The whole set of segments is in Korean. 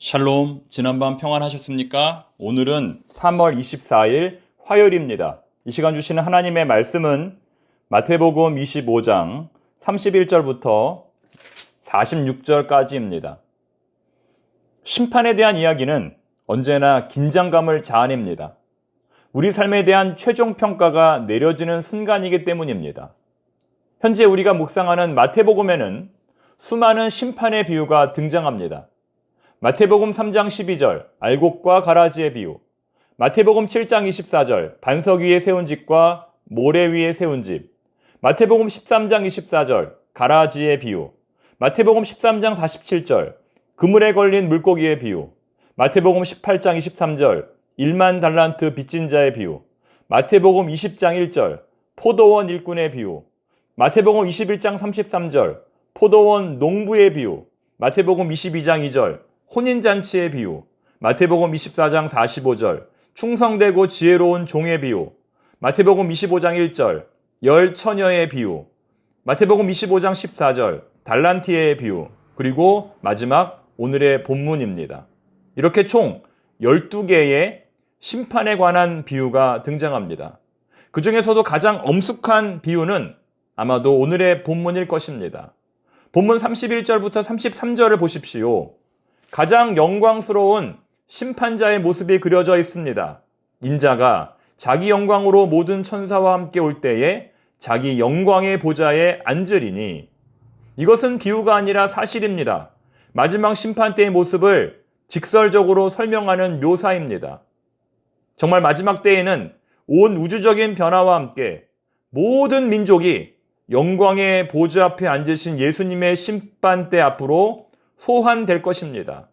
샬롬, 지난밤 평안하셨습니까? 오늘은 3월 24일 화요일입니다. 이 시간 주시는 하나님의 말씀은 마태복음 25장 31절부터 46절까지입니다. 심판에 대한 이야기는 언제나 긴장감을 자아냅니다. 우리 삶에 대한 최종 평가가 내려지는 순간이기 때문입니다. 현재 우리가 묵상하는 마태복음에는 수많은 심판의 비유가 등장합니다. 마태복음 3장 12절 알곡과 가라지의 비유, 마태복음 7장 24절 반석 위에 세운 집과 모래 위에 세운 집, 마태복음 13장 24절 가라지의 비유, 마태복음 13장 47절 그물에 걸린 물고기의 비유, 마태복음 18장 23절 1만 달란트 빚진 자의 비유, 마태복음 20장 1절 포도원 일꾼의 비유, 마태복음 21장 33절 포도원 농부의 비유, 마태복음 22장 2절 혼인잔치의 비유, 마태복음 24장 45절 충성되고 지혜로운 종의 비유, 마태복음 25장 1절 열 처녀의 비유, 마태복음 25장 14절 달란티의 비유, 그리고 마지막 오늘의 본문입니다. 이렇게 총 12개의 심판에 관한 비유가 등장합니다. 그 중에서도 가장 엄숙한 비유는 아마도 오늘의 본문일 것입니다. 본문 31절부터 33절을 보십시오. 가장 영광스러운 심판자의 모습이 그려져 있습니다. 인자가 자기 영광으로 모든 천사와 함께 올 때에 자기 영광의 보좌에 앉으리니, 이것은 비유가 아니라 사실입니다. 마지막 심판 때의 모습을 직설적으로 설명하는 묘사입니다. 정말 마지막 때에는 온 우주적인 변화와 함께 모든 민족이 영광의 보좌 앞에 앉으신 예수님의 심판대 앞으로 소환될 것입니다.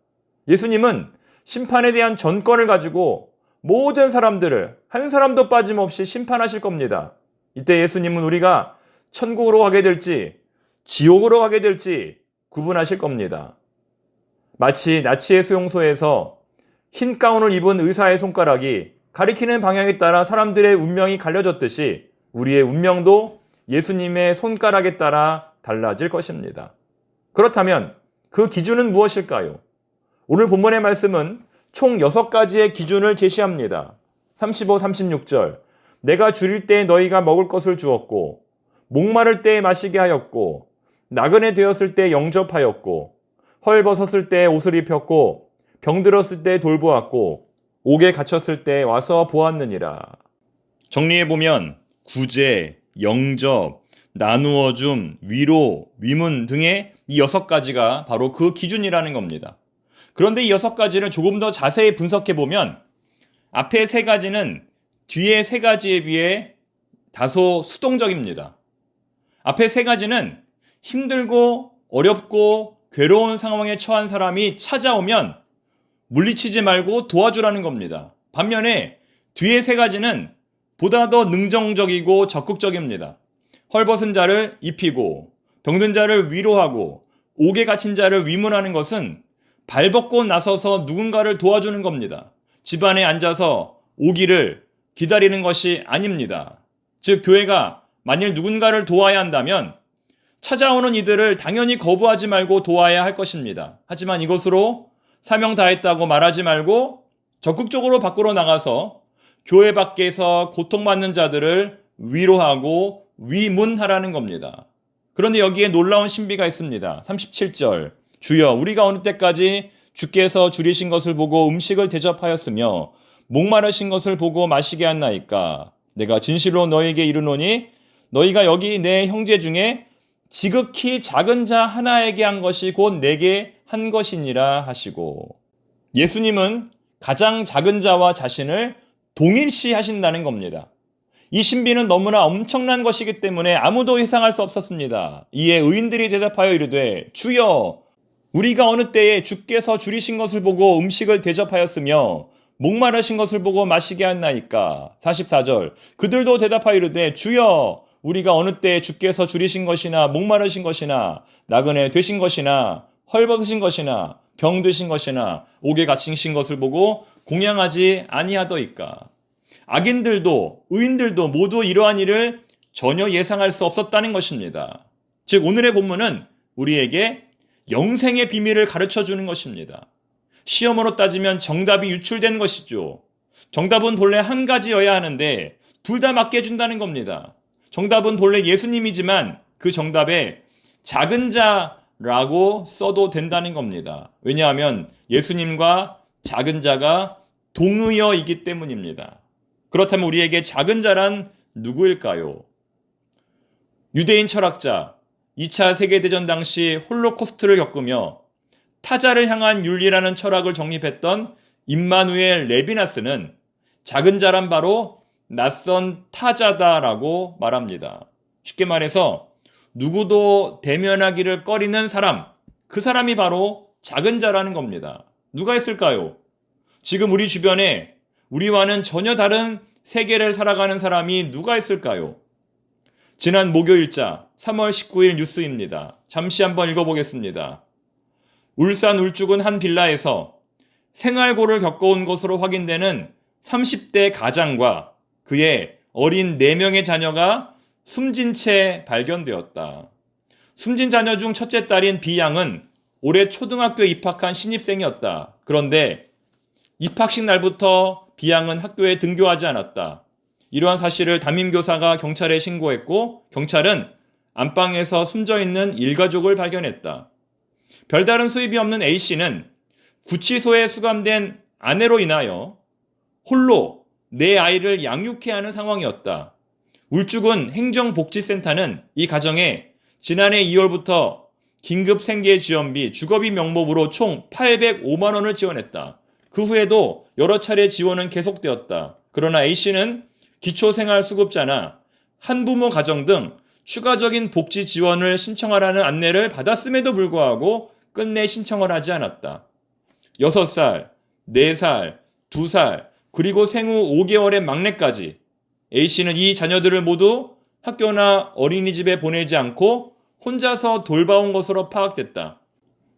예수님은 심판에 대한 전권을 가지고 모든 사람들을 한 사람도 빠짐없이 심판하실 겁니다. 이때 예수님은 우리가 천국으로 가게 될지 지옥으로 가게 될지 구분하실 겁니다. 마치 나치의 수용소에서 흰 가운을 입은 의사의 손가락이 가리키는 방향에 따라 사람들의 운명이 갈려졌듯이 우리의 운명도 예수님의 손가락에 따라 달라질 것입니다. 그렇다면 그 기준은 무엇일까요? 오늘 본문의 말씀은 총 6가지의 기준을 제시합니다. 35, 36절 내가 줄일 때에 너희가 먹을 것을 주었고, 목마를 때에 마시게 하였고, 나그네 되었을 때 영접하였고, 헐벗었을 때 옷을 입혔고, 병들었을 때 돌보았고, 옥에 갇혔을 때 와서 보았느니라. 정리해보면 구제, 영접, 나누어줌, 위로, 위문 등의 이 6가지가 바로 그 기준이라는 겁니다. 그런데 이 6가지를 조금 더 자세히 분석해보면 앞에 3가지는 뒤에 3가지에 비해 다소 수동적입니다. 앞에 3가지는 힘들고 어렵고 괴로운 상황에 처한 사람이 찾아오면 물리치지 말고 도와주라는 겁니다. 반면에 뒤에 3가지는 보다 더 능정적이고 적극적입니다. 헐벗은 자를 입히고 병든 자를 위로하고 옥에 갇힌 자를 위문하는 것은 발벗고 나서서 누군가를 도와주는 겁니다. 집안에 앉아서 오기를 기다리는 것이 아닙니다. 즉 교회가 만일 누군가를 도와야 한다면 찾아오는 이들을 당연히 거부하지 말고 도와야 할 것입니다. 하지만 이것으로 사명 다했다고 말하지 말고 적극적으로 밖으로 나가서 교회 밖에서 고통받는 자들을 위로하고 위문하라는 겁니다. 그런데 여기에 놀라운 신비가 있습니다. 37절 주여 우리가 어느 때까지 주께서 줄이신 것을 보고 음식을 대접하였으며 목마르신 것을 보고 마시게 했나이까? 내가 진실로 너에게 이르노니 너희가 여기 내 형제 중에 지극히 작은 자 하나에게 한 것이 곧 내게 한 것이니라 하시고, 예수님은 가장 작은 자와 자신을 동일시 하신다는 겁니다. 이 신비는 너무나 엄청난 것이기 때문에 아무도 예상할 수 없었습니다. 이에 의인들이 대답하여 이르되 주여 우리가 어느 때에 주께서 줄이신 것을 보고 음식을 대접하였으며 목마르신 것을 보고 마시게 했나이까? 44절 그들도 대답하여 이르되 주여 우리가 어느 때에 주께서 줄이신 것이나 목마르신 것이나 나그네 되신 것이나 헐벗으신 것이나 병드신 것이나 옥에 갇히신 것을 보고 공양하지 아니하더이까? 악인들도 의인들도 모두 이러한 일을 전혀 예상할 수 없었다는 것입니다. 즉 오늘의 본문은 우리에게 영생의 비밀을 가르쳐 주는 것입니다. 시험으로 따지면 정답이 유출된 것이죠. 정답은 본래 한 가지여야 하는데 둘 다 맞게 해준다는 겁니다. 정답은 본래 예수님이지만 그 정답에 작은 자라고 써도 된다는 겁니다. 왜냐하면 예수님과 작은 자가 동의어이기 때문입니다. 그렇다면 우리에게 작은 자란 누구일까요? 유대인 철학자, 2차 세계대전 당시 홀로코스트를 겪으며 타자를 향한 윤리라는 철학을 정립했던 임마누엘 레비나스는 작은 자란 바로 낯선 타자다라고 말합니다. 쉽게 말해서 누구도 대면하기를 꺼리는 사람, 그 사람이 바로 작은 자라는 겁니다. 누가 있을까요? 지금 우리 주변에 우리와는 전혀 다른 세계를 살아가는 사람이 누가 있을까요? 지난 목요일자 3월 19일 뉴스입니다. 잠시 한번 읽어보겠습니다. 울산 울주군 한 빌라에서 생활고를 겪어온 것으로 확인되는 30대 가장과 그의 어린 4명의 자녀가 숨진 채 발견되었다. 숨진 자녀 중 첫째 딸인 B양은 올해 초등학교에 입학한 신입생이었다. 그런데 입학식 날부터 B양은 학교에 등교하지 않았다. 이러한 사실을 담임교사가 경찰에 신고했고 경찰은 안방에서 숨져있는 일가족을 발견했다. 별다른 수입이 없는 A씨는 구치소에 수감된 아내로 인하여 홀로 4아이를 양육해야 하는 상황이었다. 울주군 행정복지센터는 이 가정에 지난해 2월부터 긴급 생계지원비, 주거비 명목으로 총 805만 원을 지원했다. 그 후에도 여러 차례 지원은 계속되었다. 그러나 A씨는 기초생활수급자나 한부모 가정 등 추가적인 복지 지원을 신청하라는 안내를 받았음에도 불구하고 끝내 신청을 하지 않았다. 6살, 4살, 2살, 그리고 생후 5개월의 막내까지 A씨는 이 자녀들을 모두 학교나 어린이집에 보내지 않고 혼자서 돌봐온 것으로 파악됐다.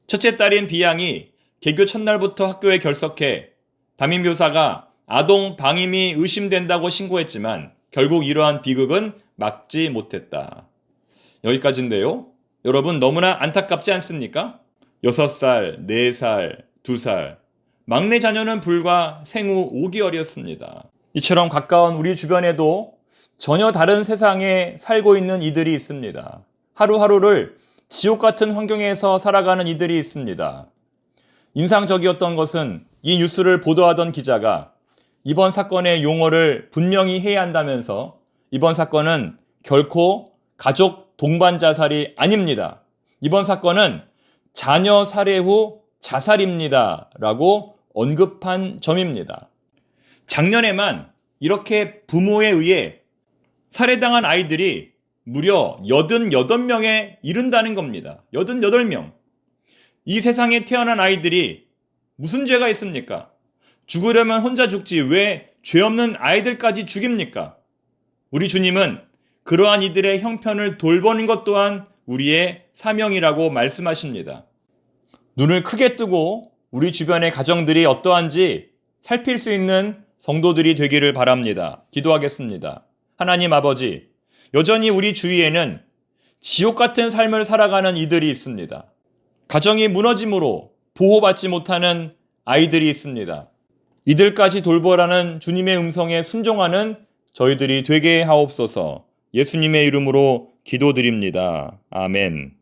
첫째 딸인 B양이 개교 첫날부터 학교에 결석해 담임교사가 아동 방임이 의심된다고 신고했지만 결국 이러한 비극은 막지 못했다. 여기까지인데요. 여러분 너무나 안타깝지 않습니까? 6살, 4살, 2살, 막내 자녀는 불과 생후 5개월이었습니다. 이처럼 가까운 우리 주변에도 전혀 다른 세상에 살고 있는 이들이 있습니다. 하루하루를 지옥 같은 환경에서 살아가는 이들이 있습니다. 인상적이었던 것은 이 뉴스를 보도하던 기자가 이번 사건의 용어를 분명히 해야 한다면서 이번 사건은 결코 가족 동반 자살이 아닙니다. 이번 사건은 자녀 살해 후 자살입니다. 라고 언급한 점입니다. 작년에만 이렇게 부모에 의해 살해당한 아이들이 무려 88명에 이른다는 겁니다. 88명. 이 세상에 태어난 아이들이 무슨 죄가 있습니까? 죽으려면 혼자 죽지 왜 죄 없는 아이들까지 죽입니까? 우리 주님은 그러한 이들의 형편을 돌보는 것 또한 우리의 사명이라고 말씀하십니다. 눈을 크게 뜨고 우리 주변의 가정들이 어떠한지 살필 수 있는 성도들이 되기를 바랍니다. 기도하겠습니다. 하나님 아버지, 여전히 우리 주위에는 지옥 같은 삶을 살아가는 이들이 있습니다. 가정이 무너짐으로 보호받지 못하는 아이들이 있습니다. 이들까지 돌보라는 주님의 음성에 순종하는 저희들이 되게 하옵소서. 예수님의 이름으로 기도드립니다. 아멘.